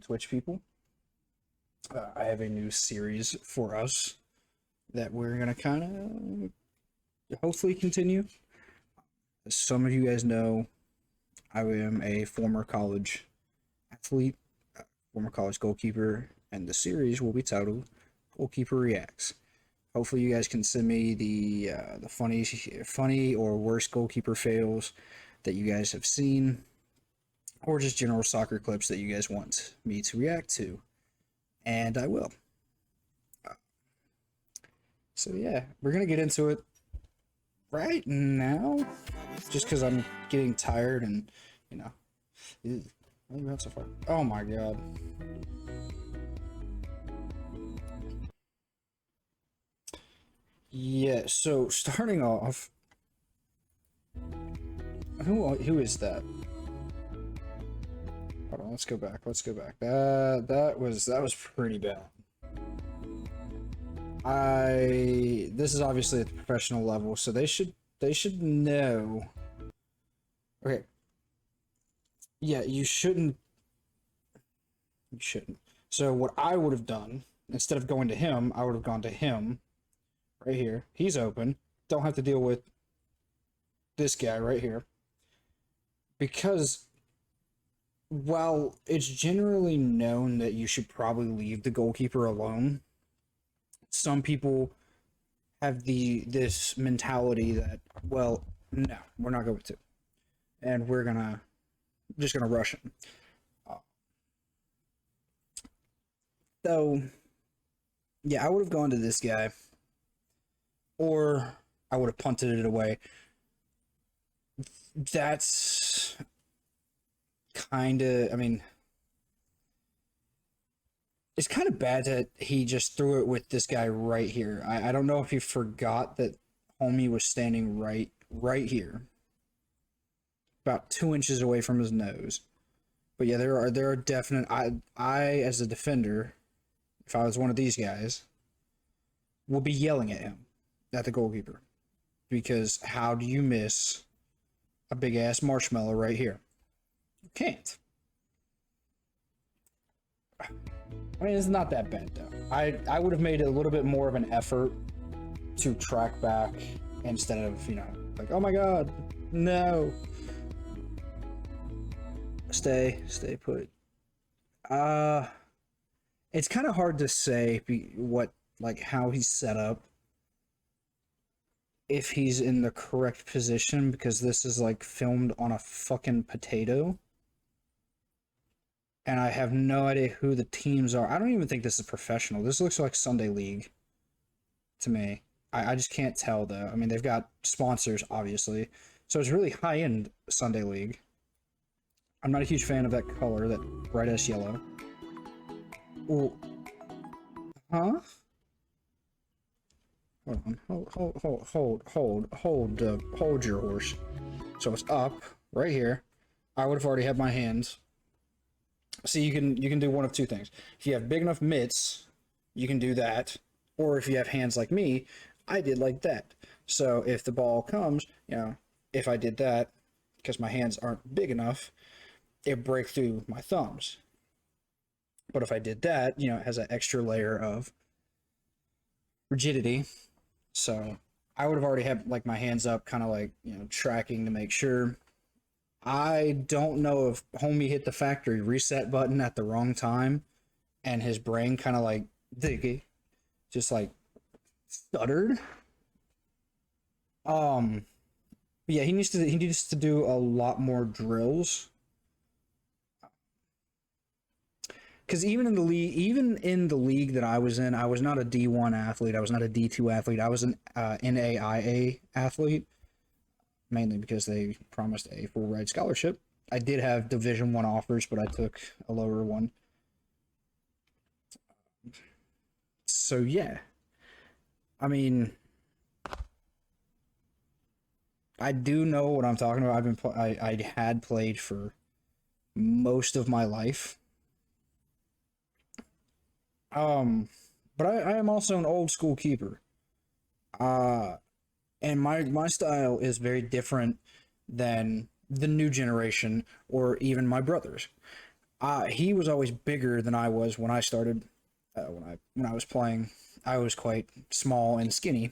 Twitch people. I have a new series for us that we're gonna kind of hopefully continue. As some of you guys know, I am a former college athlete, former college goalkeeper, and the series will be titled Goalkeeper Reacts. Hopefully, you guys can send me the funny or worst goalkeeper fails that you guys have seen, or just general soccer clips that you guys want me to react to, and I will. So yeah, we're gonna get into it right now, just because I'm getting tired and you know. Ew, what have you had so far? Oh my god. Yeah, so starting off, who is that? Hold on, let's go back. Let's go back. That was pretty bad. This is obviously at the professional level, so they should know. Okay. Yeah, you shouldn't. So what I would have done, instead of going to him, I would have gone to him right here. He's open. Don't have to deal with this guy right here. Because while it's generally known that you should probably leave the goalkeeper alone, some people have this mentality that, well, no, we're not going to. And we're just gonna rush him. Uh, so yeah, I would have gone to this guy, or I would have punted it away. That's kind of, I mean, it's kind of bad that he just threw it with this guy right here. I don't know if he forgot that homie was standing right here, about 2 inches away from his nose. But yeah, there are definite. I as a defender, if I was one of these guys, would be yelling at him, at the goalkeeper, because how do you miss a big ass marshmallow right here? You can't. I mean, it's not that bad though. I would have made a little bit more of an effort to track back instead of, like, oh my god, no. Stay put. Uh, it's kind of hard to say how he's set up, if he's in the correct position, because this is like filmed on a fucking potato. And I have no idea who the teams are. I don't even think this is professional. This looks like Sunday League to me. I just can't tell though. I mean, they've got sponsors, obviously. So it's really high-end Sunday League. I'm not a huge fan of that color, that bright ass yellow. Ooh. Huh? Hold on. Hold your horse. So it's up right here. I would have already had my hands. See, you can do one of two things. If you have big enough mitts, you can do that. Or if you have hands like me, I did like that. So if the ball comes, if I did that, because my hands aren't big enough, it break through my thumbs. But if I did that, it has an extra layer of rigidity. So I would have already had like my hands up, kind of like, tracking to make sure. I don't know if homie hit the factory reset button at the wrong time and his brain kind of like just like stuttered. Yeah, he needs to do a lot more drills. Because even in the league that I was in, I was not a D1 athlete. I was not a D2 athlete. I was an NAIA athlete, mainly because they promised a full ride scholarship. I did have Division 1 offers, but I took a lower one. So yeah, I mean, I do know what I'm talking about. I had played for most of my life. But I am also an old school keeper. Uh, and my style is very different than the new generation or even my brothers. He was always bigger than I was when I started. When I was playing, I was quite small and skinny,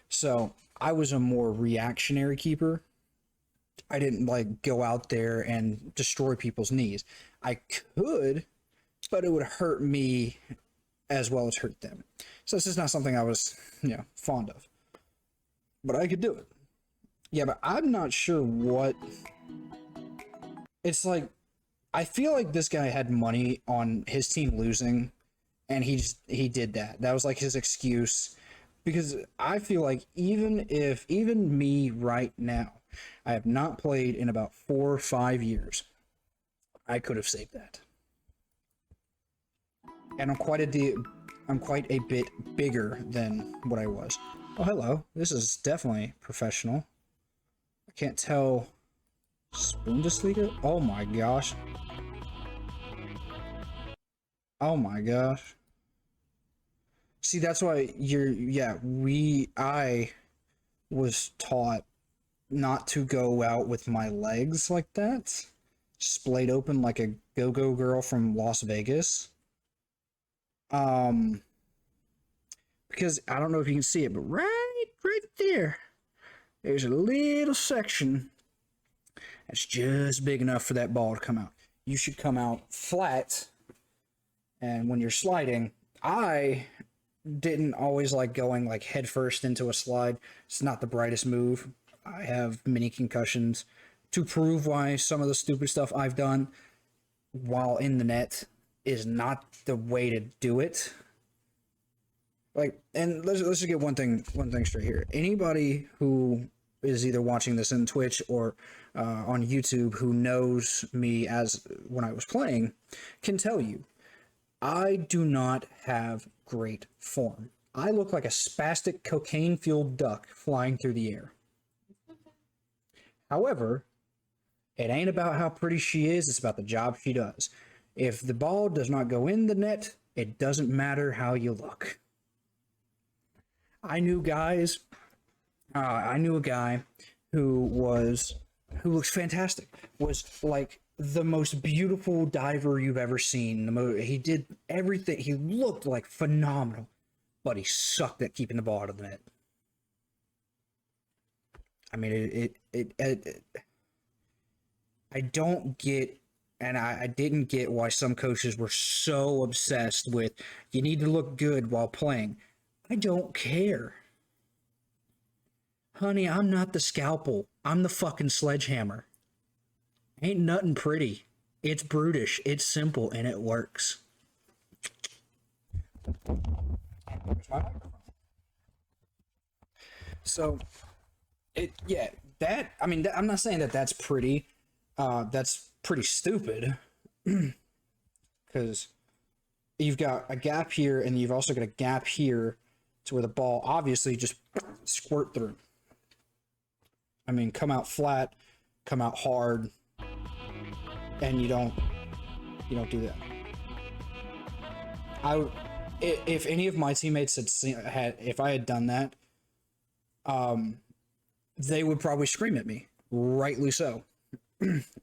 so I was a more reactionary keeper. I didn't like go out there and destroy people's knees. I could, but it would hurt me as well as hurt them. So this is not something I was, fond of. But I could do it. Yeah, but I'm not sure what. It's like I feel like this guy had money on his team losing, and he did that. That was like his excuse, because I feel like even me right now, I have not played in about 4 or 5 years. I could have saved that, and I'm quite a bit bigger than what I was. Oh, hello. This is definitely professional. I can't tell. Bundesliga? Oh my gosh. Oh my gosh. See, that's why I was taught not to go out with my legs like that, splayed open like a go-go girl from Las Vegas. Um, because I don't know if you can see it, but right there, there's a little section that's just big enough for that ball to come out. You should come out flat, and when you're sliding, I didn't always like going like head first into a slide. It's not the brightest move. I have many concussions to prove why some of the stupid stuff I've done while in the net is not the way to do it. Like, and let's just get one thing straight here. Anybody who is either watching this in Twitch or on YouTube who knows me as when I was playing can tell you I do not have great form. I look like a spastic cocaine-fueled duck flying through the air. However, it ain't about how pretty she is, it's about the job she does. If the ball does not go in the net, it doesn't matter how you look. I knew a guy who looks fantastic. Was like the most beautiful diver you've ever seen. He did everything. He looked like phenomenal, but he sucked at keeping the ball out of the net. I mean, I don't get, and I didn't get why some coaches were so obsessed with you need to look good while playing. I don't care. Honey, I'm not the scalpel. I'm the fucking sledgehammer. Ain't nothing pretty. It's brutish, it's simple, and it works. So, I'm not saying that that's pretty. That's pretty stupid. Because you've got a gap here, and you've also got a gap here to where the ball obviously just squirt through. I mean, come out flat, come out hard, and you don't do that. If any of my teammates if I had done that, they would probably scream at me. Rightly so.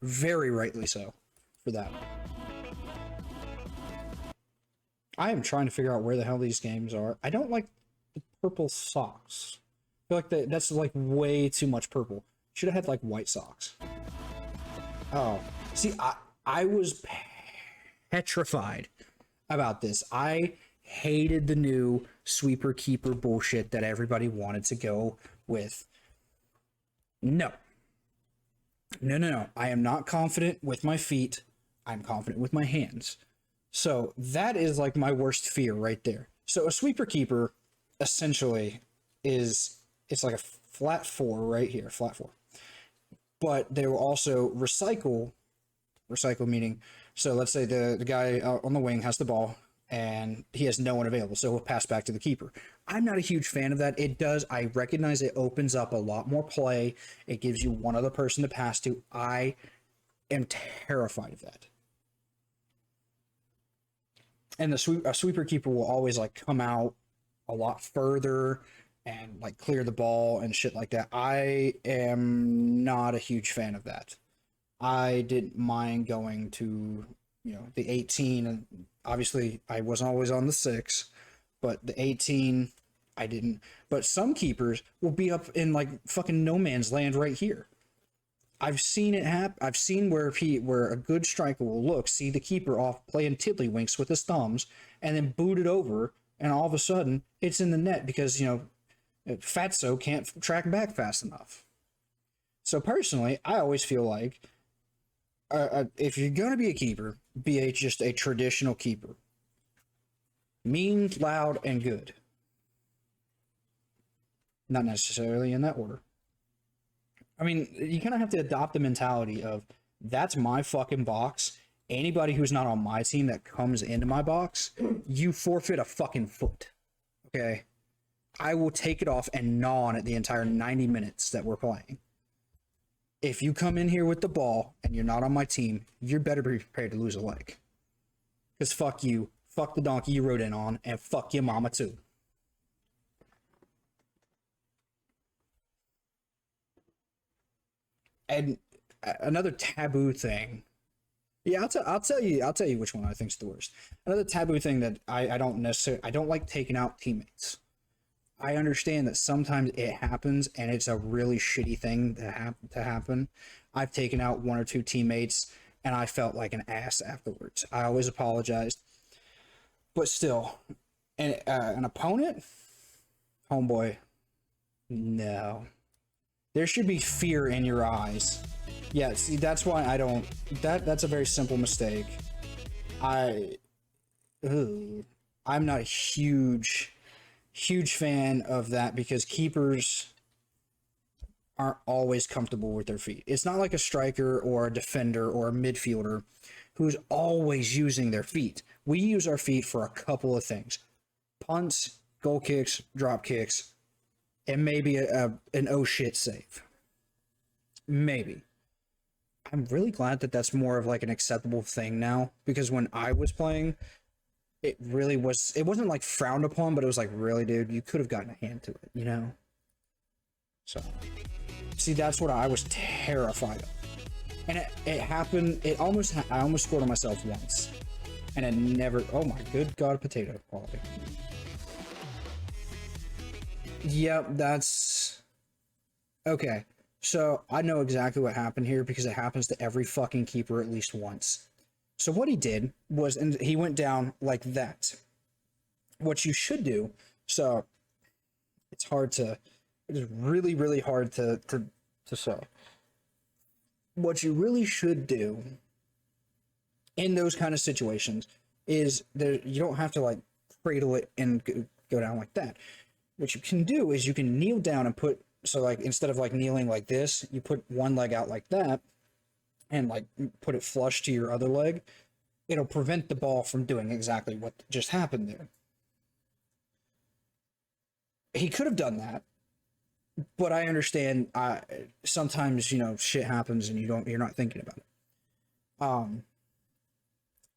Very rightly so for that. I am trying to figure out where the hell these games are. I don't like the purple socks. I feel like that's like way too much purple. Should have had like white socks. Oh, see, I was petrified about this. I hated the new sweeper keeper bullshit that everybody wanted to go with. No. I am not confident with my feet. I'm confident with my hands. So that is like my worst fear right there. So a sweeper keeper essentially it's like a flat four right here, flat four. But they will also recycle meaning, so let's say the guy on the wing has the ball and he has no one available, so he'll pass back to the keeper. I'm not a huge fan of that. I recognize it opens up a lot more play. It gives you one other person to pass to. I am terrified of that. And a sweeper keeper will always like come out a lot further and like clear the ball and shit like that. I am not a huge fan of that. I didn't mind going to, the 18. And obviously, I wasn't always on the 6, but the 18, I didn't. But some keepers will be up in like fucking no man's land right here. I've seen it happen. I've seen where a good striker will look, see the keeper off playing tiddlywinks with his thumbs, and then boot it over, and all of a sudden it's in the net because Fatso can't track back fast enough. So personally, I always feel like if you're gonna be a keeper, be just a traditional keeper, mean, loud, and good. Not necessarily in that order. I mean, you kind of have to adopt the mentality of that's my fucking box. Anybody who's not on my team that comes into my box, you forfeit a fucking foot. Okay? I will take it off and gnaw on it the entire 90 minutes that we're playing. If you come in here with the ball and you're not on my team, you're better be prepared to lose a leg. Because fuck you, fuck the donkey you rode in on, and fuck your mama too. And another taboo thing. Yeah, I'll tell you which one I think's the worst. Another taboo thing that I don't necessarily, I don't like taking out teammates. I understand that sometimes it happens and it's a really shitty thing to happen. I've taken out one or two teammates and I felt like an ass afterwards. I always apologized, but still, an opponent, homeboy, no. There should be fear in your eyes. Yeah, see, that's why I don't. That's a very simple mistake. I, I'm not a huge fan of that because keepers aren't always comfortable with their feet. It's not like a striker or a defender or a midfielder who's always using their feet. We use our feet for a couple of things: punts, goal kicks, drop kicks, and maybe an oh shit save. Maybe. I'm really glad that that's more of like an acceptable thing now because when I was playing, it really was. It wasn't like frowned upon, but it was like, really, dude, you could have gotten a hand to it, you know? So, see, that's what I was terrified of. And it happened. I almost scored on myself once. And it never. Oh my good God, potato quality. Yep, that's. Okay. So I know exactly what happened here because it happens to every fucking keeper at least once. So what he did was, and he went down like that. What you should do, so it's hard to, it is really, really hard to say. What you really should do in those kind of situations is there, you don't have to like cradle it and go down like that. What you can do is you can kneel down and put, so like instead of like kneeling like this, you put one leg out like that and like put it flush to your other leg. It'll prevent the ball from doing exactly what just happened there. He could have done that, but I understand sometimes, shit happens and you're not thinking about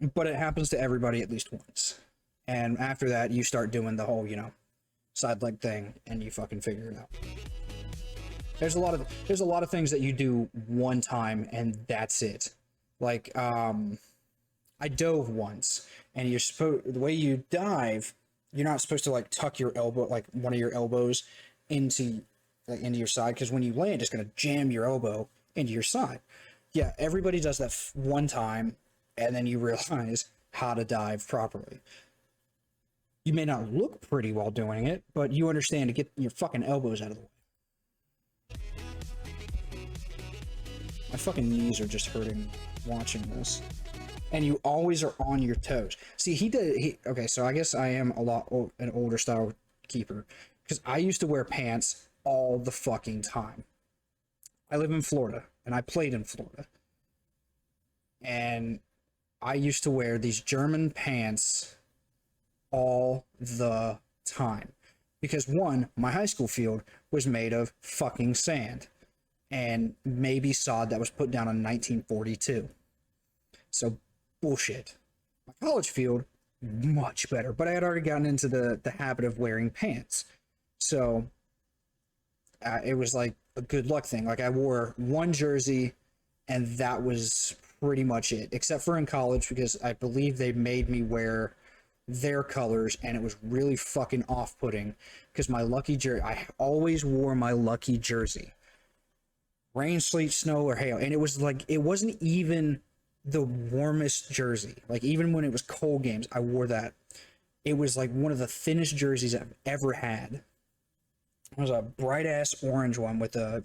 it. But it happens to everybody at least once. And after that, you start doing the whole, side leg thing and you fucking figure it out. There's a lot of things that you do one time and that's it. Like I dove once and the way you dive, you're not supposed to like tuck your elbow, like one of your elbows into your side, because when you land it's going to jam your elbow into your side. Yeah, everybody does that one time and then you realize how to dive properly. You may not look pretty while doing it, but you understand to get your fucking elbows out of the way. My fucking knees are just hurting watching this. And you always are on your toes. See, okay, so I guess I am an older style keeper. Because I used to wear pants all the fucking time. I live in Florida, and I played in Florida. And I used to wear these German pants all the time. Because one, my high school field was made of fucking sand. And maybe sod that was put down in 1942. So, bullshit. My college field, much better. But I had already gotten into the habit of wearing pants. So, it was like a good luck thing. Like, I wore one jersey and that was pretty much it, except for in college, because I believe they made me wear their colors, and it was really fucking off-putting because my lucky jersey, I always wore my lucky jersey, rain, sleet, snow, or hail, and it was like, it wasn't even the warmest jersey. Like, even when it was cold games, I wore that. It was like one of the thinnest jerseys I've ever had. It was a bright ass orange one with a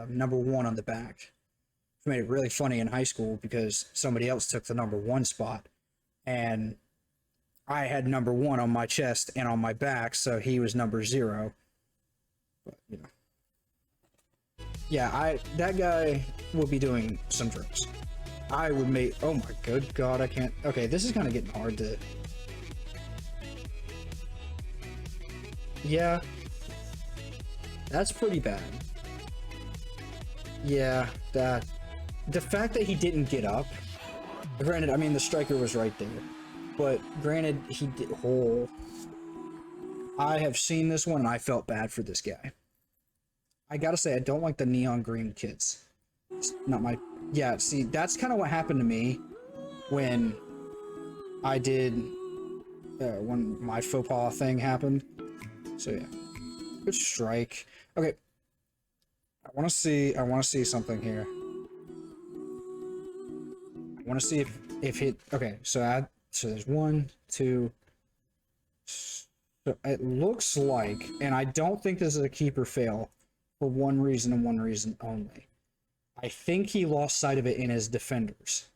number 1 on the back. It made it really funny in high school because somebody else took the number 1 spot, and I had number 1 on my chest and on my back, so he was number 0. But, you know, yeah, that guy will be doing some drugs. I would make. Oh my good god, I can't. Okay, this is kind of getting hard to. Yeah, that's pretty bad. Yeah, that. The fact that he didn't get up. Granted, I mean, the striker was right there. But granted, he did. Oh. I have seen this one and I felt bad for this guy. I gotta say, I don't like the neon green kits. It's not my. Yeah, see, that's kind of what happened to me when I did. When my faux pas thing happened. So yeah. Good strike. Okay. I want to see something here. I want to see if it. Okay, so there's 1, 2. So it looks like, and I don't think this is a keeper fail for one reason and one reason only. I think he lost sight of it in his defenders.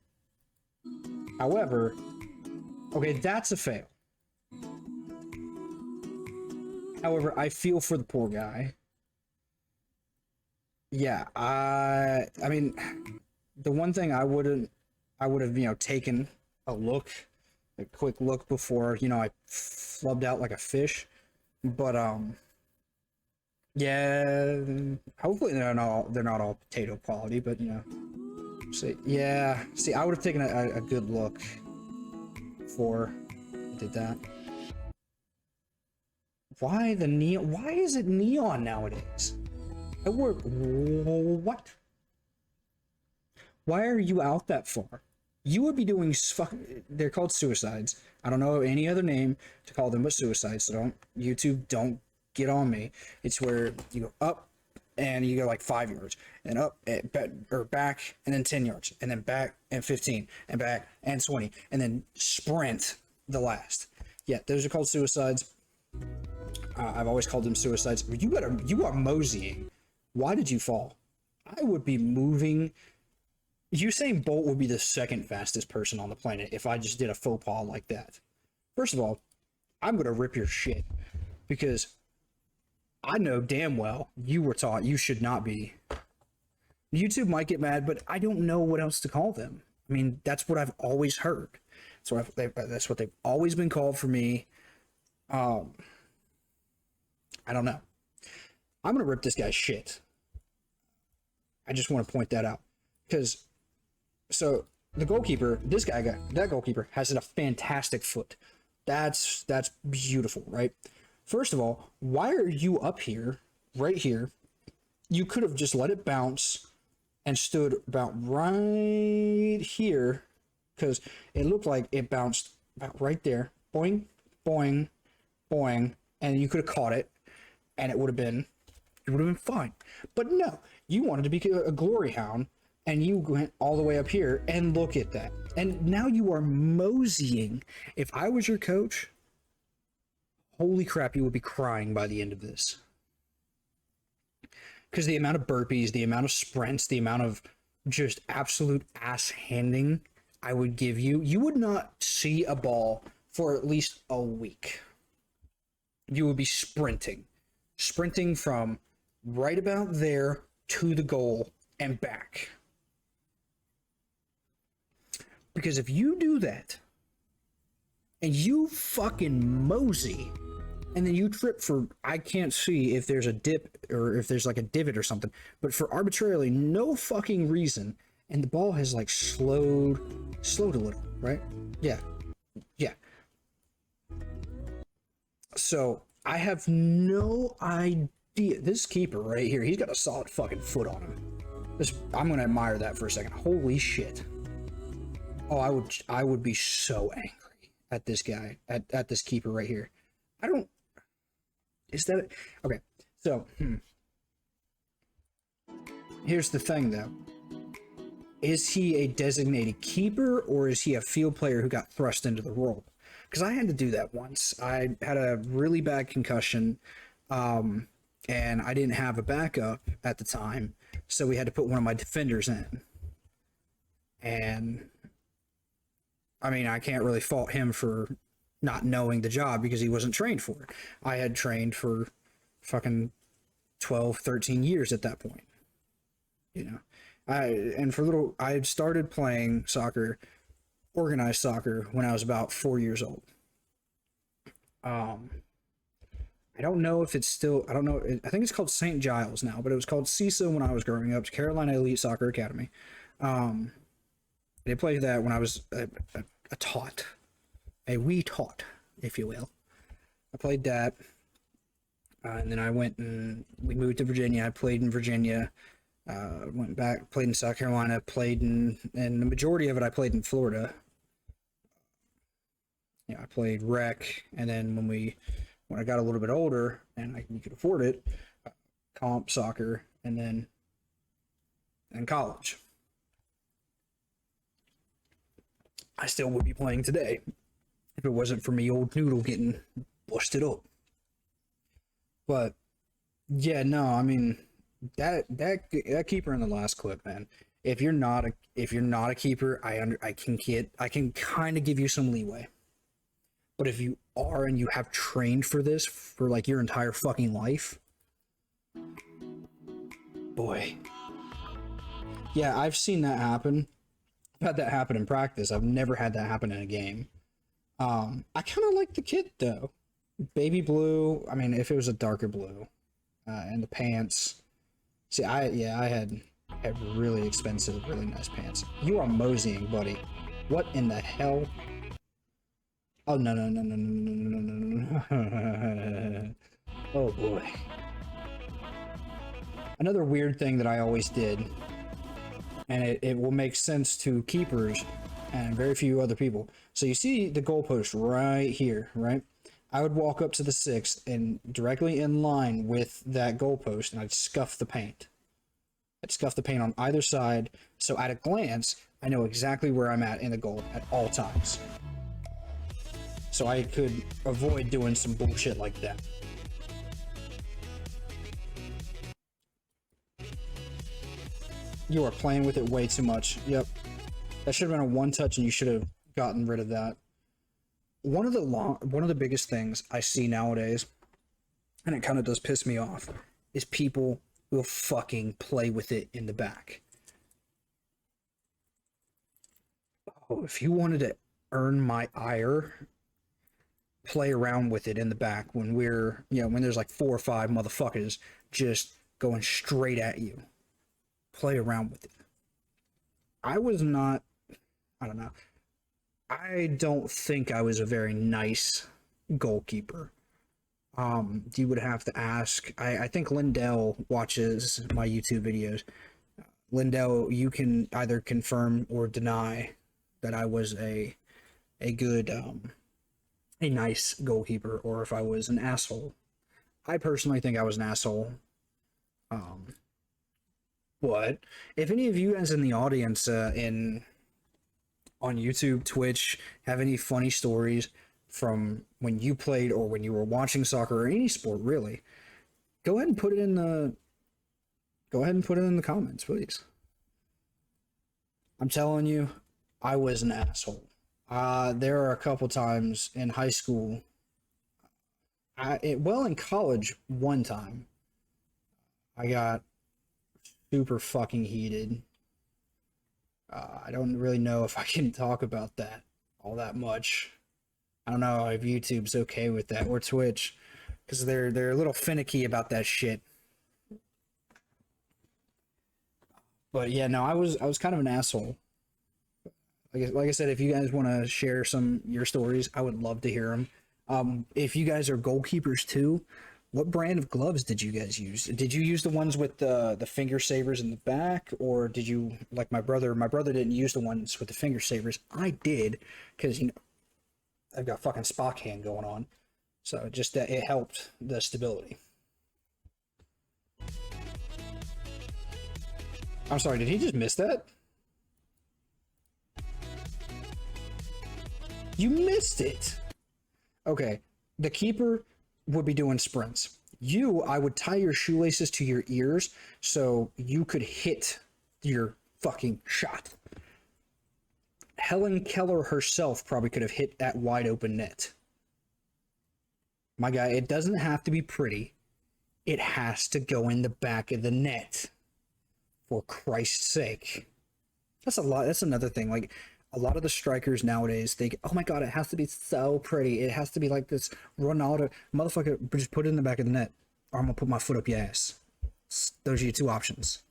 However, okay, that's a fail. However, I feel for the poor guy. Yeah, I mean, the one thing I would have, you know, taken a quick look before, you know, I flubbed out like a fish. But yeah, hopefully they're not all potato quality, but you know, see, I would have taken a good look before I did that. Why the neon? Why is it neon nowadays? What? Why are you out that far? You would be doing they're called suicides. I don't know any other name to call them but suicides, so don't get on me. It's where you go up and you go like 5 yards, and up or back, and then 10 yards, and then back and 15, and back and 20, and then sprint the last. Yeah, those are called suicides. I've always called them suicides. You are moseying. Why did you fall? I would be moving. Usain Bolt would be the second fastest person on the planet if I just did a faux pas like that. First of all, I'm going to rip your shit because I know damn well you were taught you should not be. YouTube might get mad, but I don't know what else to call them. I mean, that's what I've always heard. That's what they've always been called for me. I don't know. I'm going to rip this guy's shit. I just want to point that out. Because, so, the goalkeeper, that goalkeeper has a fantastic foot. That's beautiful, right? First of all, why are you up here, right here? You could have just let it bounce and stood about right here, because it looked like it bounced about right there. Boing, boing, boing, and you could have caught it, and it would have been fine. But no, you wanted to be a glory hound, and you went all the way up here, and look at that. And now you are moseying. If I was your coach, holy crap, you would be crying by the end of this. Because the amount of burpees, the amount of sprints, the amount of just absolute ass handing I would give you, you would not see a ball for at least a week. You would be sprinting from right about there to the goal and back. Because if you do that and you fucking mosey and then you trip for, I can't see if there's a dip or if there's like a divot or something, but for arbitrarily no fucking reason, and the ball has like slowed a little, right? Yeah. So I have no idea. This keeper right here, he's got a solid fucking foot on him. I'm gonna admire that for a second. Holy shit. Oh, I would be so angry at this guy, at this keeper right here. I don't is that okay, so here's the thing though. Is he a designated keeper or is he a field player who got thrust into the role? Because I had to do that once. I had a really bad concussion, and I didn't have a backup at the time, so we had to put one of my defenders in. And I mean, I can't really fault him for not knowing the job because he wasn't trained for it. I had trained for fucking 12, 13 years at that point. You know, I had started playing soccer, organized soccer, when I was about 4 years old. Um, I don't know if it's still, I don't know, I think it's called St. Giles now, but it was called CISA when I was growing up, Carolina Elite Soccer Academy. They played that when I was a wee tot, if you will. I played that, and then I went and we moved to Virginia. I played in Virginia, went back, played in South Carolina, and the majority of it I played in Florida. I played rec, and then when I got a little bit older and we could afford it, comp soccer, and then in college. I still would be playing today if it wasn't for me old noodle getting busted up. But yeah, no, I mean that keeper in the last clip, man. If you're not a keeper, I can kind of give you some leeway. But if you are and you have trained for this for like your entire fucking life, boy. Yeah, I've seen that happen. I've had that happen in practice. I've never had that happen in a game. I kind of like the kit though. Baby blue. I mean, if it was a darker blue, and the pants. See, I had really expensive, really nice pants. You are moseying, buddy. What in the hell? Oh no no no no no no no no no! Oh boy. Another weird thing that I always did, and it will make sense to keepers and very few other people. So you see the goalpost right here, right? I would walk up to the sixth and directly in line with that goalpost, and I'd scuff the paint. I'd scuff the paint on either side, so at a glance, I know exactly where I'm at in the goal at all times. So I could avoid doing some bullshit like that. You are playing with it way too much. Yep. That should have been a one touch and you should have gotten rid of that. One of the biggest things I see nowadays, and it kind of does piss me off, is people will fucking play with it in the back. Oh, if you wanted to earn my ire, play around with it in the back when when there's like 4 or 5 motherfuckers just going straight at you. Play around with it. I don't know. I don't think I was a very nice goalkeeper. You would have to ask. I think Lindell watches my YouTube videos. Lindell, you can either confirm or deny that I was a good a nice goalkeeper, or if I was an asshole. I personally think I was an asshole. But if any of you guys in the audience on YouTube, Twitch, have any funny stories from when you played or when you were watching soccer or any sport really, go ahead and put it in the comments, please. I'm telling you, I was an asshole. There are a couple times in high school, in college one time, I got super fucking heated. I don't really know if I can talk about that all that much. I don't know if YouTube's okay with that, or Twitch, because they're a little finicky about that shit. But yeah, no, I was kind of an asshole. Like I said, if you guys want to share your stories, I would love to hear them. If you guys are goalkeepers too, What brand of gloves did you guys use? Did you use the ones with the finger savers in the back, or did you like my brother? My brother didn't use the ones with the finger savers. I did, because I've got fucking Spock hand going on, so just that it helped the stability. I'm sorry, did he just miss that? You missed it. Okay, the keeper would be doing sprints. You, I would tie your shoelaces to your ears so you could hit your fucking shot. Helen Keller herself probably could have hit that wide open net. My guy, it doesn't have to be pretty. It has to go in the back of the net. For Christ's sake. That's a lot. That's another thing. Like, a lot of the strikers nowadays think, oh my god, it has to be so pretty. It has to be like this Ronaldo. Motherfucker, just put it in the back of the net. Or I'm going to put my foot up your ass. Those are your two options.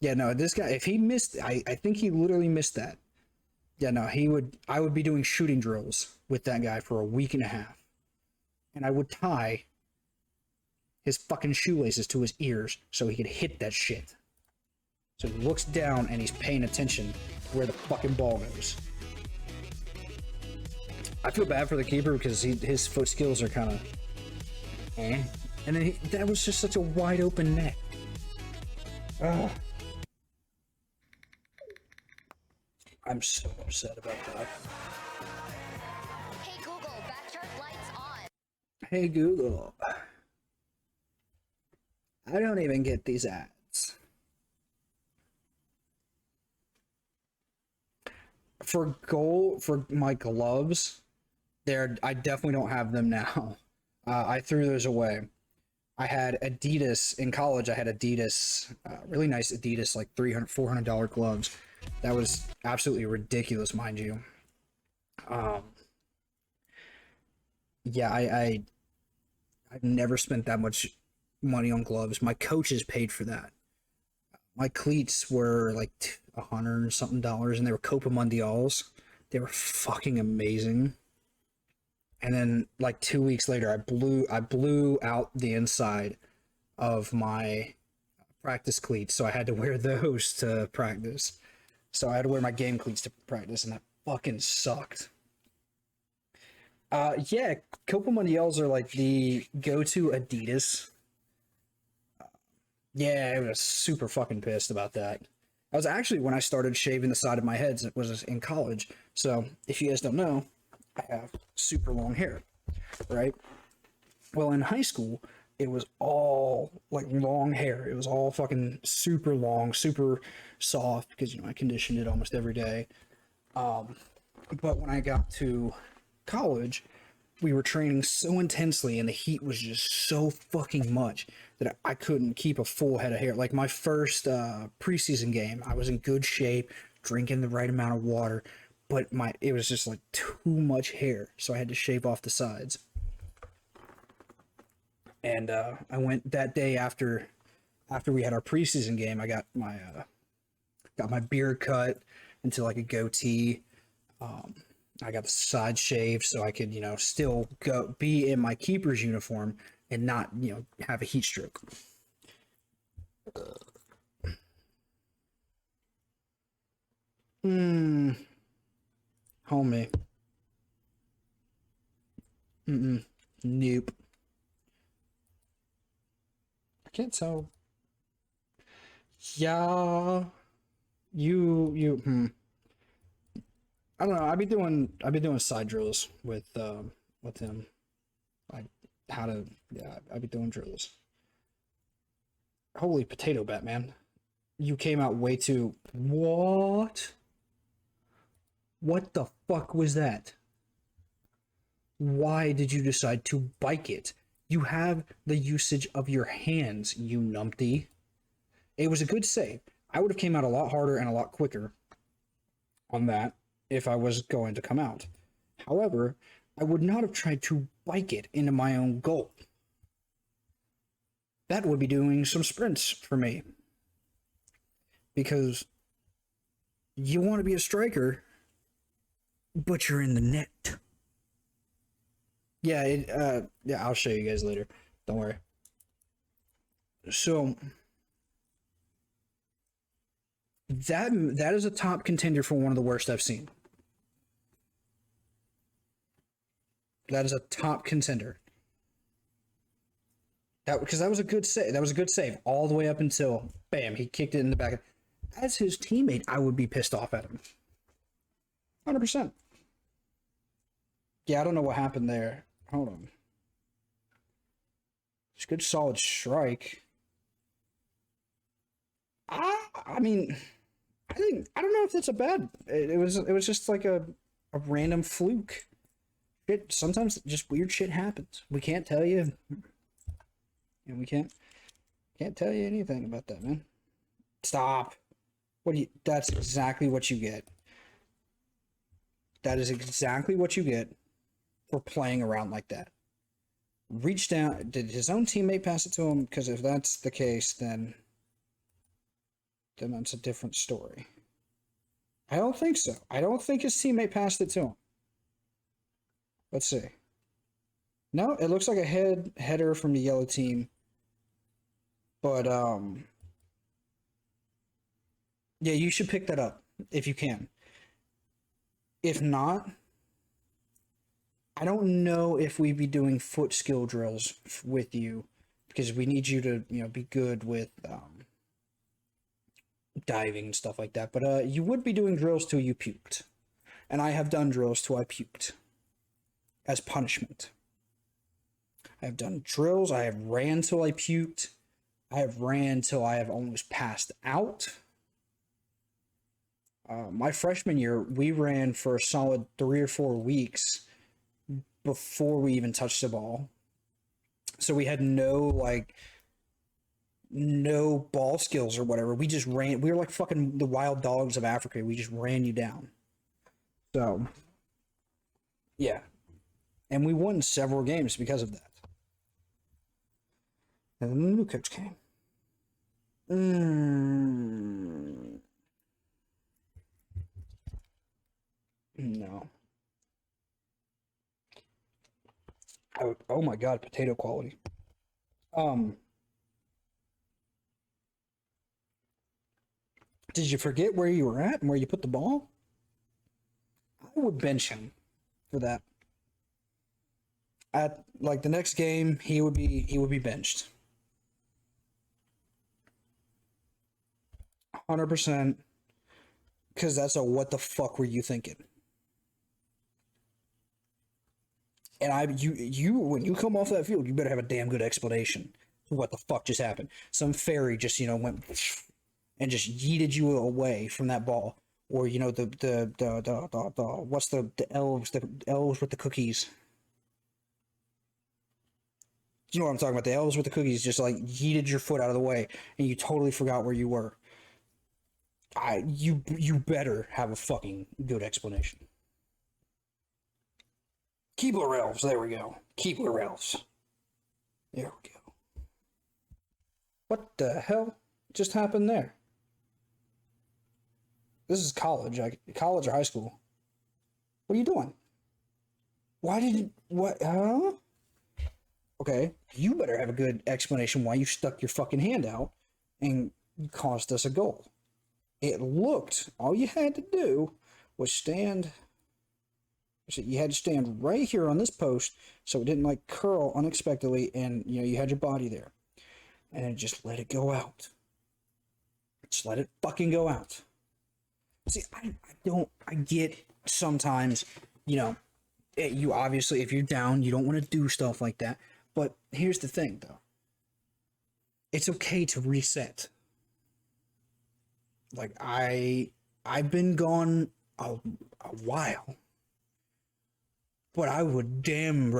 Yeah, no, this guy, if he missed, I think he literally missed that. Yeah, no, I would be doing shooting drills with that guy for a week and a half. And I would tie his fucking shoelaces to his ears so he could hit that shit. So he looks down and he's paying attention where the fucking ball goes. I feel bad for the keeper because his foot skills are kind of eh. And then that was just such a wide open net. Ugh. I'm so upset about that. Hey Google, backyard lights on. Hey Google. I don't even get these ads. For my gloves, I definitely don't have them now. I threw those away. I had Adidas in college. I had Adidas, really nice Adidas, like $300, $400 gloves. That was absolutely ridiculous, mind you. Yeah, I've never spent that much money on gloves. My coaches paid for that. My cleats were like $100 and something, and they were Copa Mundials. They were fucking amazing. And then like 2 weeks later, I blew out the inside of my practice cleats, so I had to wear those to practice. So I had to wear my game cleats to practice, and that fucking sucked. Yeah, Copa Mundials are like the go-to Adidas. Yeah, I was super fucking pissed about that. I was actually when I started shaving the side of my head. It was in college. So if you guys don't know, I have super long hair, right? Well, in high school, it was all like long hair. It was all fucking super long, super soft because I conditioned it almost every day. But when I got to college, we were training so intensely and the heat was just so fucking much that I couldn't keep a full head of hair. Like my first preseason game, I was in good shape, drinking the right amount of water, but it was just like too much hair, so I had to shave off the sides. And I went that day after we had our preseason game. I got my beard cut into like a goatee. I got the side shave so I could, still be in my keeper's uniform and not, have a heat stroke. Homie. Nope. I can't tell. Yeah. You. I don't know. I'd be doing side drills with him. Like I'd be doing drills. Holy potato, Batman. You came out way too. What? What the fuck was that? Why did you decide to bike it? You have the usage of your hands, you numpty. It was a good save. I would have came out a lot harder and a lot quicker on that if I was going to come out. However, I would not have tried to bike it into my own goal. That would be doing some sprints for me. Because you want to be a striker, but you're in the net. Yeah, yeah, I'll show you guys later. Don't worry. So that is a top contender for one of the worst I've seen. That is a top contender. That because that was a good save. That was a good save all the way up until bam, he kicked it in the back. As his teammate, I would be pissed off at him. 100%. Yeah, I don't know what happened there. Hold on. It's a good solid strike. I mean, I don't know if that's a bad. It was just like a random fluke. Sometimes just weird shit happens. We can't tell you, and we can't tell you anything about that, man. Stop. What do you? That's exactly what you get. That is exactly what you get for playing around like that. Reach down. Did his own teammate pass it to him? Because if that's the case, then that's a different story. I don't think so. I don't think his teammate passed it to him. Let's see. No, it looks like a header from the yellow team. But yeah, you should pick that up if you can. If not, I don't know if we'd be doing foot skill drills with you because we need you to, be good with diving and stuff like that. But you would be doing drills till you puked. And I have done drills till I puked as punishment. I have done drills. I have ran till I puked. I have ran till I have almost passed out. My freshman year, we ran for a solid 3 or 4 weeks before we even touched the ball. So we had no ball skills or whatever. We just ran. We were like fucking the wild dogs of Africa. We just ran you down. So, yeah. And we won several games because of that. And then the new coach came. No. Oh my god, potato quality. Did you forget where you were at and where you put the ball? I would bench him for that. At like the next game, he would be benched. 100%, because that's a what the fuck were you thinking? And you when you come off that field, you better have a damn good explanation for what the fuck just happened. Some fairy just went and just yeeted you away from that ball, or the what's the elves with the cookies. You know what I'm talking about? The elves with the cookies just like yeeted your foot out of the way, and you totally forgot where you were. You better have a fucking good explanation. Keebler elves, there we go. Keebler elves. There we go. What the hell just happened there? This is college, college or high school. What are you doing? Why did you, what, huh? Okay, you better have a good explanation why you stuck your fucking hand out and caused us a goal. It looked, all you had to do was stand, so you had to stand right here on this post so it didn't like curl unexpectedly, and you had your body there. And just let it go out. Just let it fucking go out. See, I get sometimes, you obviously, if you're down, you don't want to do stuff like that. But here's the thing, though. It's okay to reset. Like, I've been gone a while. But I would damn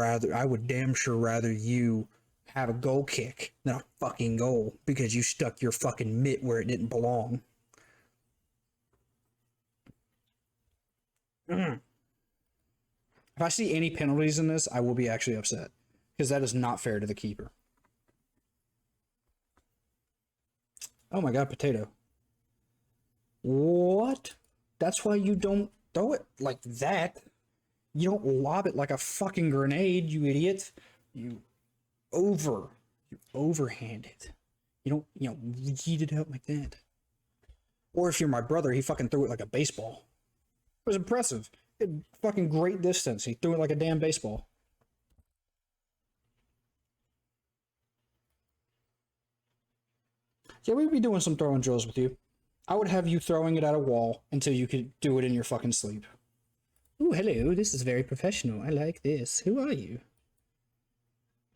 sure rather you have a goal kick than a fucking goal because you stuck your fucking mitt where it didn't belong. If I see any penalties in this, I will be actually upset because that is not fair to the keeper. Oh my god, potato. What? That's why you don't throw it like that. You don't lob it like a fucking grenade, you idiot. You over, you overhand it. You don't yeet it out like that. Or if you're my brother, he fucking threw it like a baseball. It was impressive. It had fucking great distance. He threw it like a damn baseball. Yeah, we'd be doing some throwing drills with you. I would have you throwing it at a wall until you could do it in your fucking sleep. Ooh, hello. This is very professional. I like this. Who are you?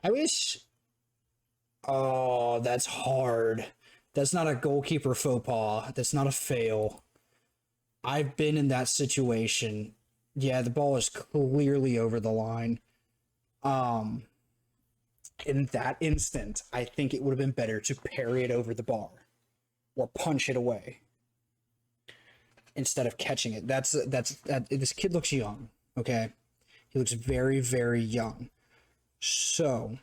I wish. Oh, that's hard. That's not a goalkeeper faux pas. That's not a fail. I've been in that situation. Yeah, the ball is clearly over the line. Um, in that instant, I think it would have been better to parry it over the bar or punch it away instead of catching it. This kid looks young, okay? He looks very, very young. So,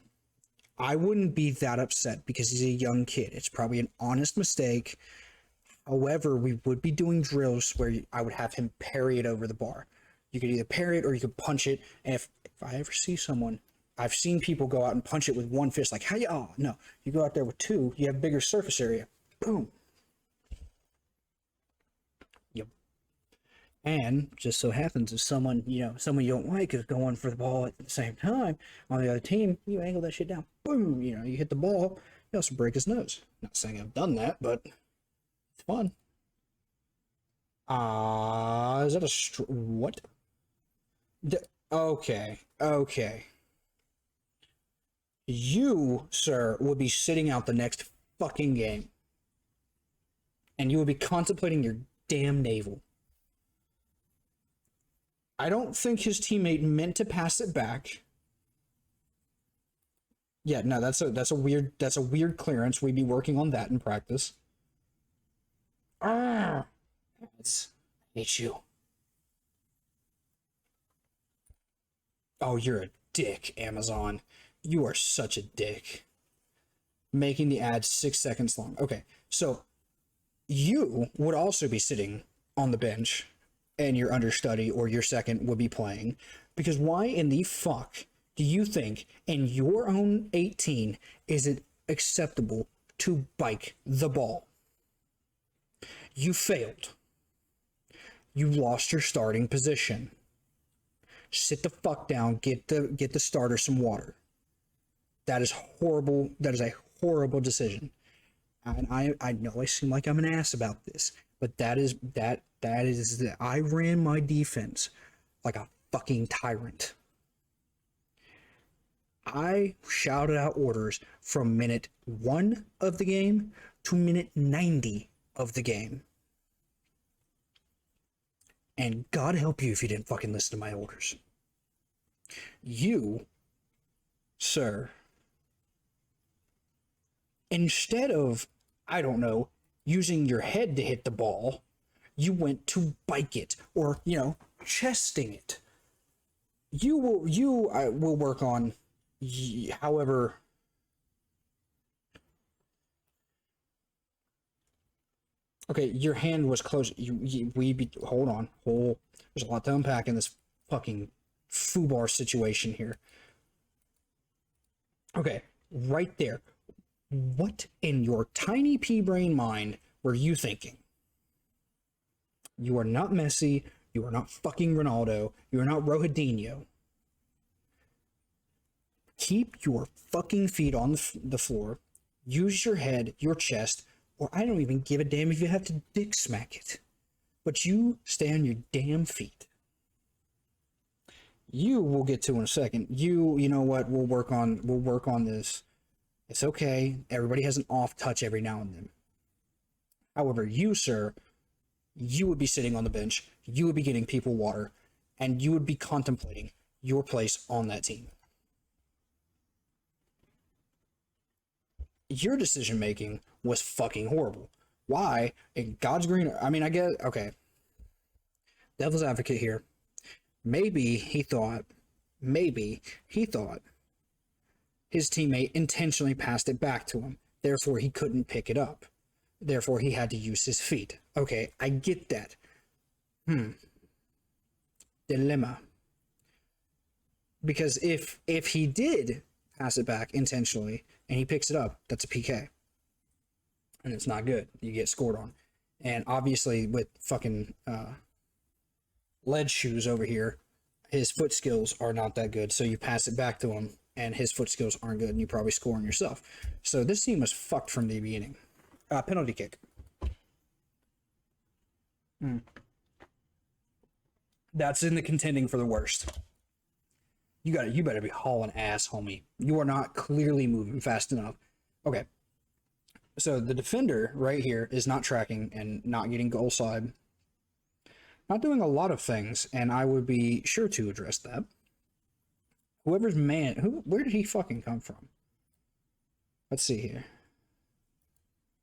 I wouldn't be that upset because he's a young kid. It's probably an honest mistake. However, we would be doing drills where I would have him parry it over the bar. You could either parry it or you could punch it. And if I ever see someone, I've seen people go out and punch it with one fist, like, how you, oh, no. You go out there with two, you have bigger surface area. Boom. Yep. And just so happens if someone, someone you don't like is going for the ball at the same time on the other team, you angle that shit down. Boom. You hit the ball. You also break his nose. Not saying I've done that, but it's fun. Is that a what? Okay. You, sir, would be sitting out the next fucking game. And you would be contemplating your damn navel. I don't think his teammate meant to pass it back. Yeah, no, that's a weird clearance. We'd be working on that in practice. I hate you. Oh, you're a dick, Amazon. You are such a dick. Making the ad 6 seconds long. Okay, so you would also be sitting on the bench and your understudy or your second would be playing. Because why in the fuck do you think in your own 18 is it acceptable to bike the ball? You failed. You lost your starting position. Sit the fuck down, get the starter some water. That is horrible. That is a horrible decision. And I know I seem like I'm an ass about this, but that is I ran my defense like a fucking tyrant. I shouted out orders from minute 1 of the game to minute 90 of the game. And God help you if you didn't fucking listen to my orders. You, sir, instead of, I don't know, using your head to hit the ball, you went to bike it or, chesting it. You will work on, however. Okay, your hand was close. Hold on. There's a lot to unpack in this fucking foobar situation here. Okay, right there. What in your tiny pea brain mind were you thinking? You are not Messi. You are not fucking Ronaldo. You are not Rohidinho. Keep your fucking feet on the floor. Use your head, your chest, or I don't even give a damn if you have to dick smack it. But you stay on your damn feet. You will get to in a second. You know what? We'll work on this. It's okay. Everybody has an off touch every now and then. However, you, sir, you would be sitting on the bench. You would be getting people water, and you would be contemplating your place on that team. Your decision making was fucking horrible. Why? In God's green, I mean, I guess, okay. Devil's advocate here. Maybe he thought his teammate intentionally passed it back to him. Therefore, he couldn't pick it up. Therefore, he had to use his feet. Okay, I get that. Dilemma. Because if he did pass it back intentionally and he picks it up, that's a PK. And it's not good. You get scored on. And obviously with fucking lead shoes over here, his foot skills are not that good. So you pass it back to him and his foot skills aren't good and you probably score on yourself. So this team was fucked from the beginning. Penalty kick. That's in the contending for the worst. You better be hauling ass, homie. You are not clearly moving fast enough. Okay. So the defender right here is not tracking and not getting goal side. Not doing a lot of things, and I would be sure to address that. Whoever's man, where did he fucking come from? Let's see here.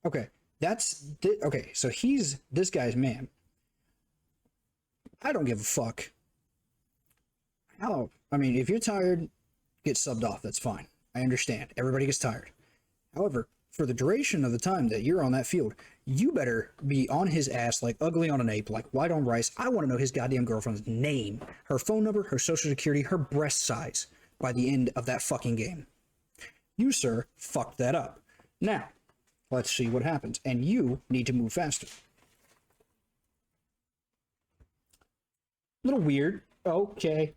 Okay, okay, so he's this guy's man. I don't give a fuck. How? I mean, if you're tired, get subbed off. That's fine. I understand. Everybody gets tired. However, for the duration of the time that you're on that field, you better be on his ass like ugly on an ape, like white on rice. I want to know his goddamn girlfriend's name, her phone number, her social security, her breast size by the end of that fucking game. You, sir, fucked that up. Now, let's see what happens. And you need to move faster. Little weird. Okay.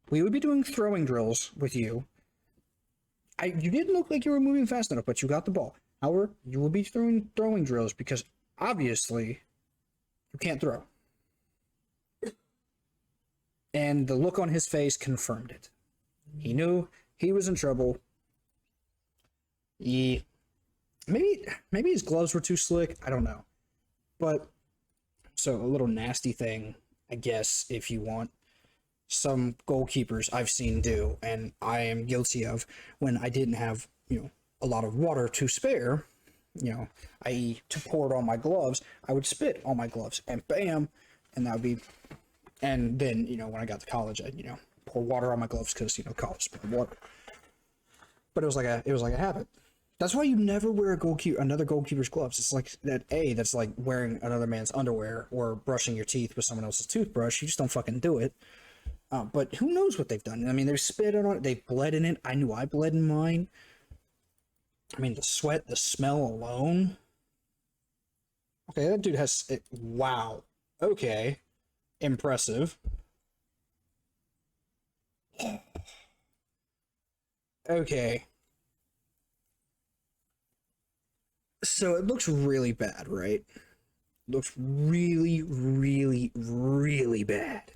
We would be doing throwing drills with you. You didn't look like you were moving fast enough, but you got the ball. However, you will be throwing drills because obviously you can't throw. And the look on his face confirmed it. He knew he was in trouble. Maybe his gloves were too slick. I don't know. But so a little nasty thing, I guess, if you want. Some goalkeepers I've seen do, and I am guilty of, when I didn't have, a lot of water to spare, i.e. to pour it on my gloves, I would spit on my gloves and bam, and that would be, and then, when I got to college, I'd, pour water on my gloves because, college spilled water. But it was like a habit. That's why you never wear another goalkeeper's gloves. It's like that's like wearing another man's underwear or brushing your teeth with someone else's toothbrush. You just don't fucking do it. But who knows what they've done? I mean, they've spit on it. They've bled in it. I knew I bled in mine. I mean, the sweat, the smell alone. Okay, that dude has... wow. Okay. Impressive. Okay. So it looks really bad, right? Looks really, really, really bad.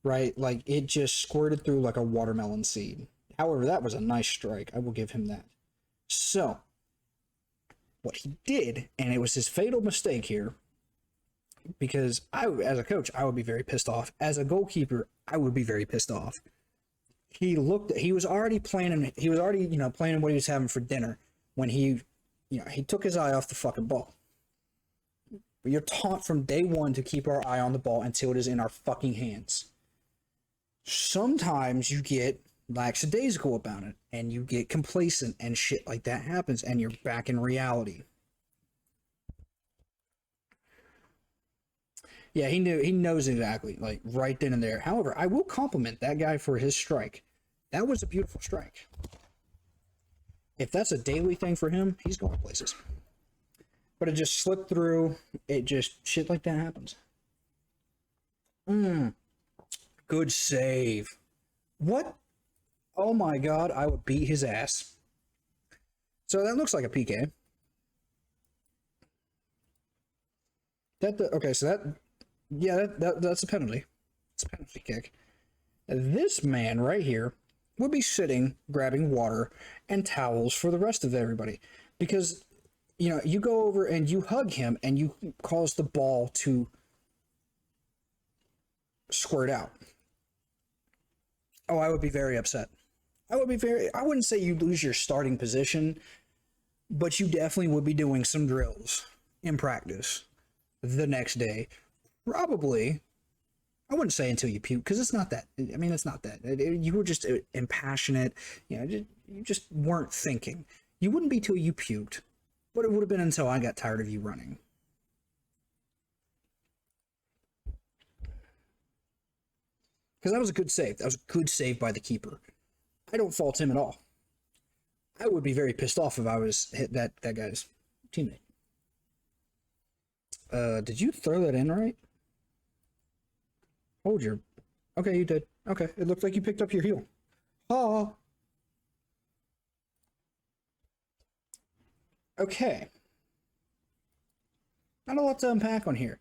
Right? Like, it just squirted through like a watermelon seed. However, that was a nice strike. I will give him that. So, what he did, and it was his fatal mistake here, because as a coach, I would be very pissed off. As a goalkeeper, I would be very pissed off. He was already planning what he was having for dinner when he took his eye off the fucking ball. You're taught from day one to keep our eye on the ball until it is in our fucking hands. Sometimes you get lackadaisical about it and you get complacent and shit like that happens and you're back in reality. Yeah, he knows exactly, like right then and there. However, I will compliment that guy for his strike. That was a beautiful strike. If that's a daily thing for him, he's going places. But it just slipped through. It just, shit like that happens. Good save. What? Oh my god, I would beat his ass. So that looks like a PK. Okay, so that's a penalty. It's a penalty kick. This man right here would be sitting, grabbing water and towels for the rest of everybody. Because, you go over and you hug him and you cause the ball to squirt out. Oh, I would be very upset. I wouldn't say you'd lose your starting position, but you definitely would be doing some drills in practice the next day. Probably, I wouldn't say until you puke, because it's not that. I mean, it's not that. You were just impassionate. You just weren't thinking. You wouldn't be till you puked, but it would have been until I got tired of you running. because that was a good save. That was a good save by the keeper. I don't fault him at all. I would be very pissed off if I was hit that guy's teammate. Did you throw that in right? Hold your... Okay, you did. Okay, it looked like you picked up your heel. Oh. Okay. Not a lot to unpack on here.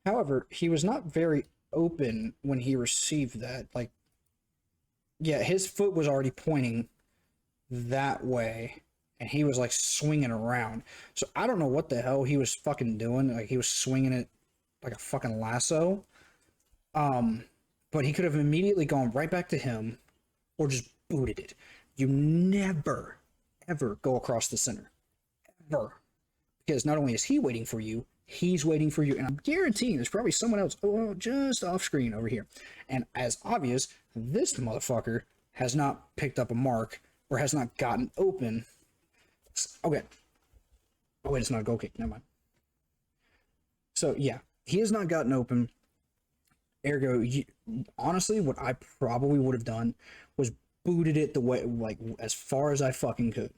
However, he was not very open when he received that. Like, yeah, his foot was already pointing that way, and he was like swinging around. So I don't know what the hell he was fucking doing. Like, he was swinging it like a fucking lasso. But he could have immediately gone right back to him or just booted it. You never, ever go across the center. Ever. Because not only is he waiting for you, he's waiting for you. And I'm guaranteeing there's probably someone else just off screen over here. And as obvious, this motherfucker has not picked up a mark or has not gotten open. Okay. Oh, wait, it's not a goal kick. Never mind. So, yeah, he has not gotten open. Ergo, honestly, what I probably would have done was booted it the way, like, as far as I fucking could.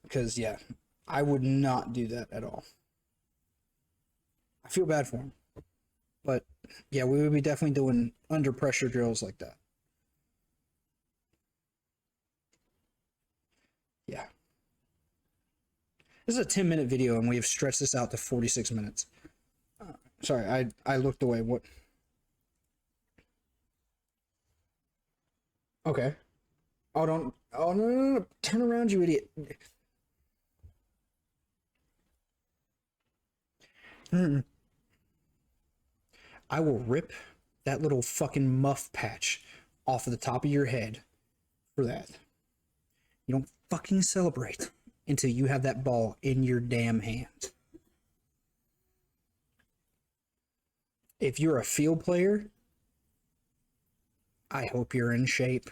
Because, yeah, I would not do that at all. I feel bad for him. But, yeah, we would be definitely doing under pressure drills like that. Yeah. This is a 10-minute video, and we have stretched this out to 46 minutes. Sorry, I looked away. What? Okay. Oh, don't. Oh, no. Turn around, you idiot. Mm-mm. I will rip that little fucking muff patch off of the top of your head for that. You don't fucking celebrate until you have that ball in your damn hand. If you're a field player, I hope you're in shape.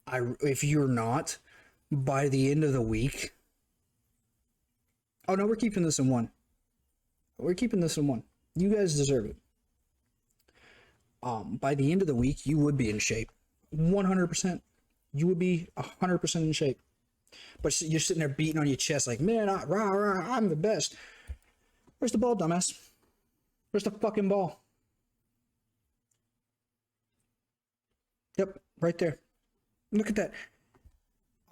If you're not, by the end of the week... Oh, no, we're keeping this in one. We're keeping this in one. You guys deserve it. By the end of the week, you would be in shape. 100%. You would be 100% in shape. But you're sitting there beating on your chest like, man, I'm the best. Where's the ball, dumbass? Where's the fucking ball? Yep, right there. Look at that.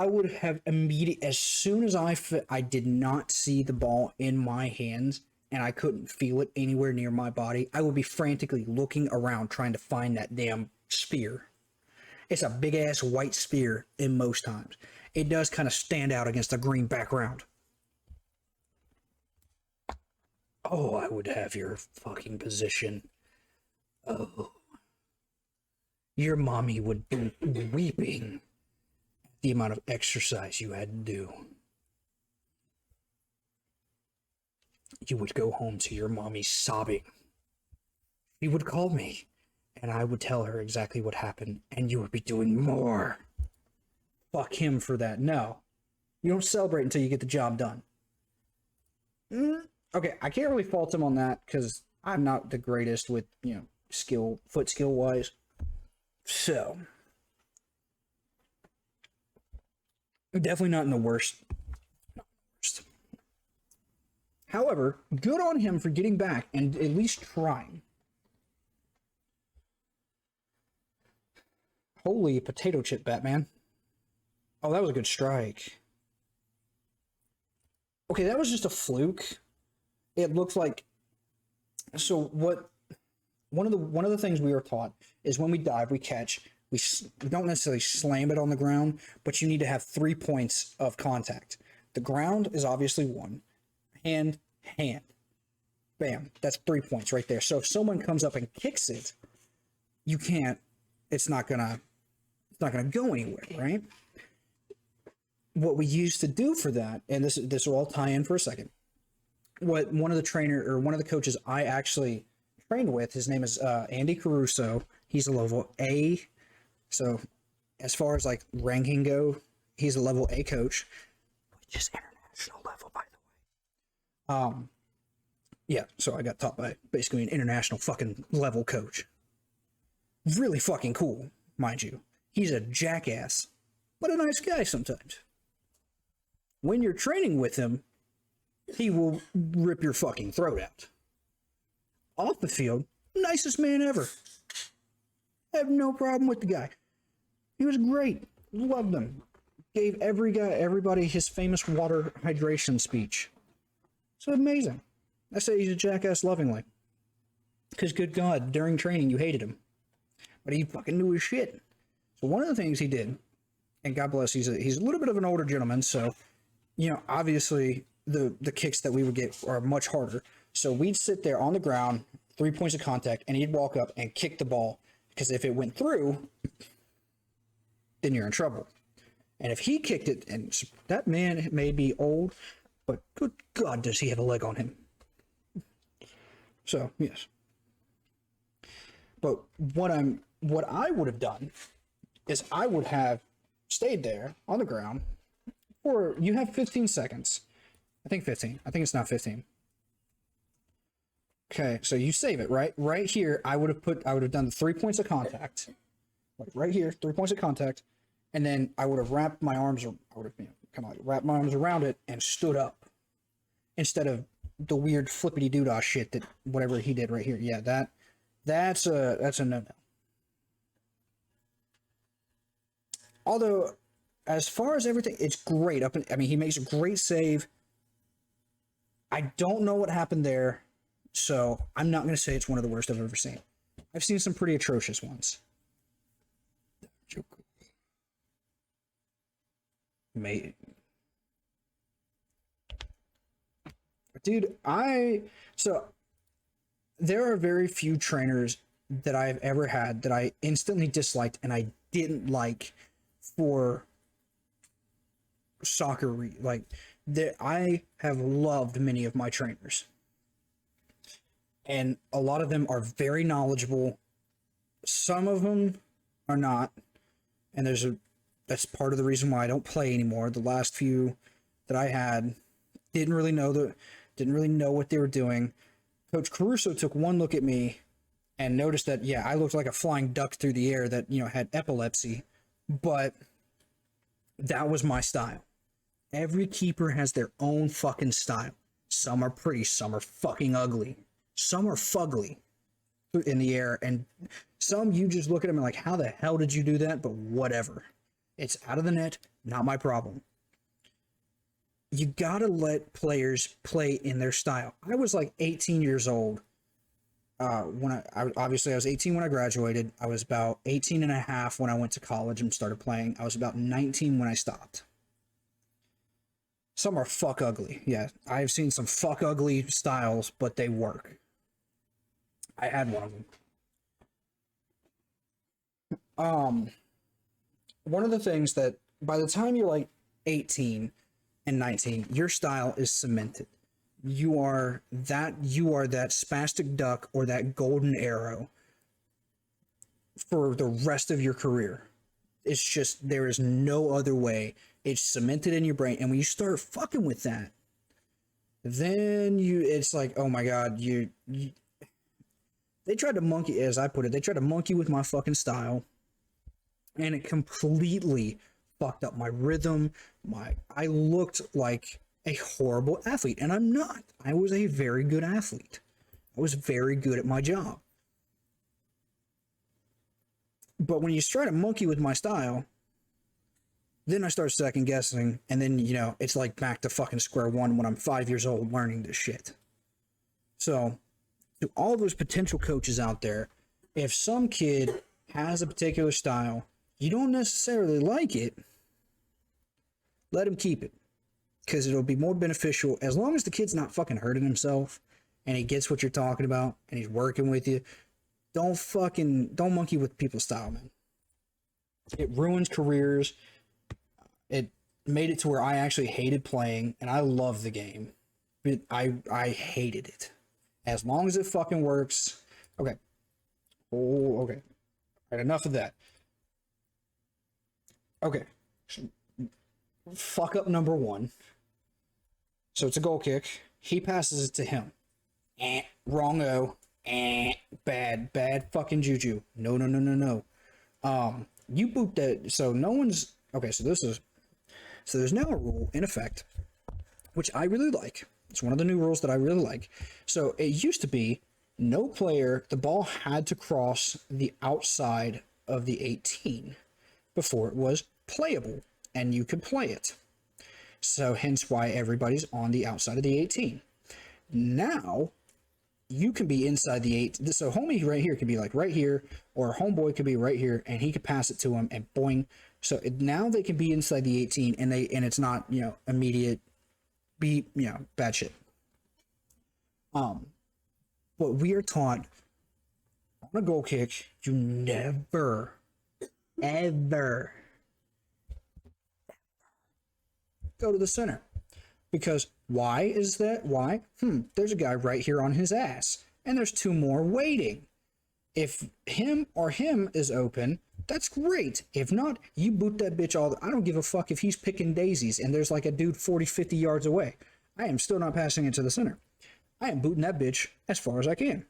I would have as soon as I did not see the ball in my hands and I couldn't feel it anywhere near my body, I would be frantically looking around trying to find that damn spear. It's a big ass white spear in most times. It does kind of stand out against a green background. Oh, I would have your fucking position. Oh. Your mommy would be weeping at the amount of exercise you had to do. You would go home to your mommy sobbing. She would call me, and I would tell her exactly what happened, and you would be doing more. Fuck him for that. No. You don't celebrate until you get the job done. Okay, I can't really fault him on that, because I'm not the greatest with, foot skill wise. So, definitely not in the worst. However, good on him for getting back and at least trying. Holy potato chip, Batman. Oh, that was a good strike. Okay, that was just a fluke. It looks like... So what... One of the things we were taught is when we dive, we catch. We don't necessarily slam it on the ground, but you need to have 3 points of contact. The ground is obviously 1. Hand. Bam. That's 3 points right there. So if someone comes up and kicks it, you can't. It's not gonna go anywhere, right? What we used to do for that, and this will all tie in for a second. What one of the coaches I actually trained with, his name is Andy Caruso. He's a level A. So as far as like ranking go, he's a level A coach, which is international level, by the way. Yeah, so I got taught by basically an international fucking level coach. Really fucking cool, mind you. He's a jackass, but a nice guy sometimes. When you're training with him, he will rip your fucking throat out. Off the field, nicest man ever. I have no problem with the guy. He was great. Loved him. Gave everybody his famous water hydration speech. So amazing. I say he's a jackass lovingly. Because good God, during training you hated him. But he fucking knew his shit. So one of the things he did, and God bless, he's a little bit of an older gentleman, so, you know, obviously the kicks that we would get are much harder. So we'd sit there on the ground, 3 points of contact, and he'd walk up and kick the ball. Because if it went through, then you're in trouble. And if he kicked it, and that man may be old, but good God, does he have a leg on him. So, yes. But what I would have done is I would have stayed there on the ground for, you have 15 seconds. I think 15. I think it's not 15. Okay, so you save it, right? Right here, I would have done the 3 points of contact. Like right here, 3 points of contact. And then I would have wrapped my arms, I would have, kind of like wrapped my arms around it and stood up. Instead of the weird flippity doodah shit that whatever he did right here. Yeah, that's a no-no. Although, as far as everything, it's great. I mean, he makes a great save. I don't know what happened there, so I'm not going to say it's one of the worst I've ever seen. I've seen some pretty atrocious ones. Mate. Dude, so there are very few trainers that I've ever had that I instantly disliked and I didn't like for soccer. Like, that I have loved many of my trainers. And a lot of them are very knowledgeable. Some of them are not. And that's part of the reason why I don't play anymore. The last few that I had didn't really know what they were doing. Coach Caruso took one look at me and noticed that, yeah, I looked like a flying duck through the air that, you know, had epilepsy, but that was my style. Every keeper has their own fucking style. Some are pretty, some are fucking ugly. Some are fugly in the air, and some you just look at them and like, how the hell did you do that? But whatever. It's out of the net, not my problem. You gotta let players play in their style. I was like 18 years old when obviously I was 18 when I graduated. I was about 18 and a half when I went to college and started playing. I was about 19 when I stopped. Some are fuck ugly. Yeah, I've seen some fuck ugly styles, but they work. I had one of them. One of the things that by the time you're like 18 and 19, your style is cemented. You are that spastic duck or that golden arrow for the rest of your career. It's just, there is no other way. It's cemented in your brain. And when you start fucking with that, then it's like, oh my God, they tried to monkey, as I put it, they tried to monkey with my fucking style. And it completely fucked up my rhythm. I looked like a horrible athlete, and I'm not. I was a very good athlete. I was very good at my job. But when you try to monkey with my style, then I start second guessing, and then, you know, it's like back to fucking square one when I'm 5 years old learning this shit. So, to all those potential coaches out there, if some kid has a particular style, you don't necessarily like it, let him keep it. Because it'll be more beneficial as long as the kid's not fucking hurting himself and he gets what you're talking about and he's working with you. Don't monkey with people's style, man. It ruins careers. It made it to where I actually hated playing, and I love the game. But I hated it. As long as it fucking works. Okay. Oh, okay. All right, enough of that. Okay. Fuck up number one. So it's a goal kick. He passes it to him. Wrong O. Bad fucking juju. No, no, no, no, no. You boot that. So no one's okay. So there's now a rule in effect, which I really like. It's one of the new rules that I really like. So it used to be no player, the ball had to cross the outside of the 18 before it was playable and you could play it. So hence why everybody's on the outside of the 18. Now you can be inside the 8. So homie right here could be like right here, or homeboy could be right here, and he could pass it to him, and boing. So now they can be inside the 18, and it's not immediate beat bad shit. But we are taught on a goal kick, you never, ever go to the center. Because why is that? Why? There's a guy right here on his ass, and there's 2 more waiting. If him is open, that's great. If not, you boot that bitch I don't give a fuck if he's picking daisies and there's like a dude 40, 50 yards away. I am still not passing it to the center. I am booting that bitch as far as I can.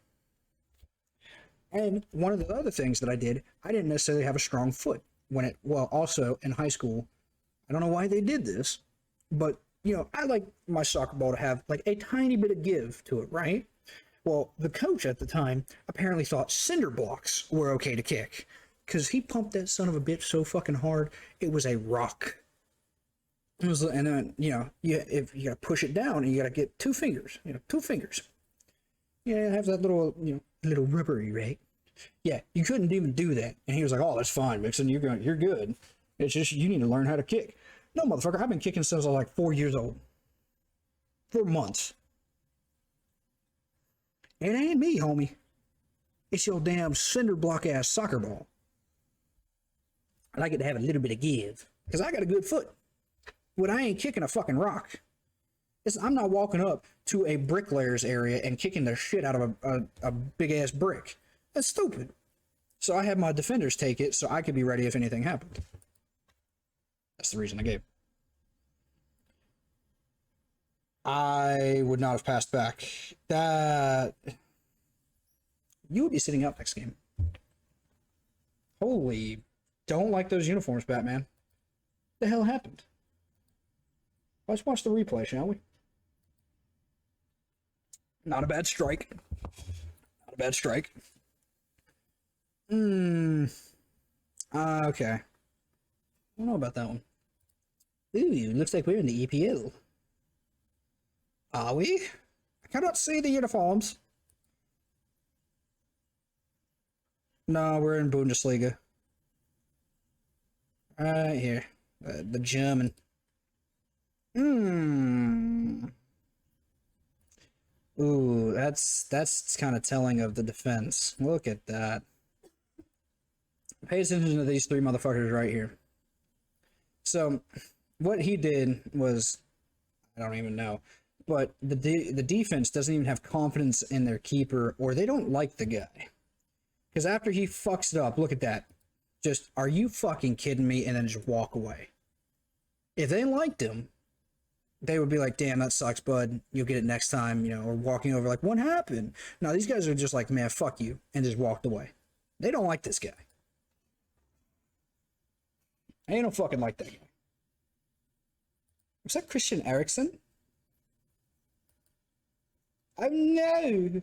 And one of the other things that I didn't necessarily have a strong foot also in high school, I don't know why they did this, but I like my soccer ball to have like a tiny bit of give to it, right? Well, the coach at the time apparently thought cinder blocks were okay to kick because he pumped that son of a bitch so fucking hard, it was a rock. And then, if you gotta push it down and you gotta get 2 fingers, 2 fingers. Yeah, have that little, little rubbery, right? Yeah, you couldn't even do that. And he was like, "Oh, that's fine, Vixen. You're good. It's just you need to learn how to kick." No, motherfucker, I've been kicking since I was like 4 years old. 4 months. It ain't me, homie. It's your damn cinder block ass soccer ball. I like it to have a little bit of give. Because I got a good foot. But I ain't kicking a fucking rock. I'm not walking up to a bricklayer's area and kicking the shit out of a big ass brick. That's stupid. So I had my defenders take it so I could be ready if anything happened. That's the reason I gave. I would not have passed back. That you would be sitting out next game. Holy, don't like those uniforms, Batman. What the hell happened? Let's watch the replay, shall we? Not a bad strike. Not a bad strike. Okay. I don't know about that one. Ooh, looks like we're in the EPL. Are we? I cannot see the uniforms. No, we're in Bundesliga. Right here. The German. Ooh, that's kind of telling of the defense. Look at that. Pay attention to these 3 motherfuckers right here. So, what he did was, I don't even know, but the defense doesn't even have confidence in their keeper, or they don't like the guy. Because after he fucks it up, look at that. Just, are you fucking kidding me? And then just walk away. If they liked him, they would be like, "Damn, that sucks, bud. You'll get it next time," or walking over like, "What happened?" No, these guys are just like, "Man, fuck you," and just walked away. They don't like this guy. I don't fucking like that guy. Was that Christian Eriksen? Oh no!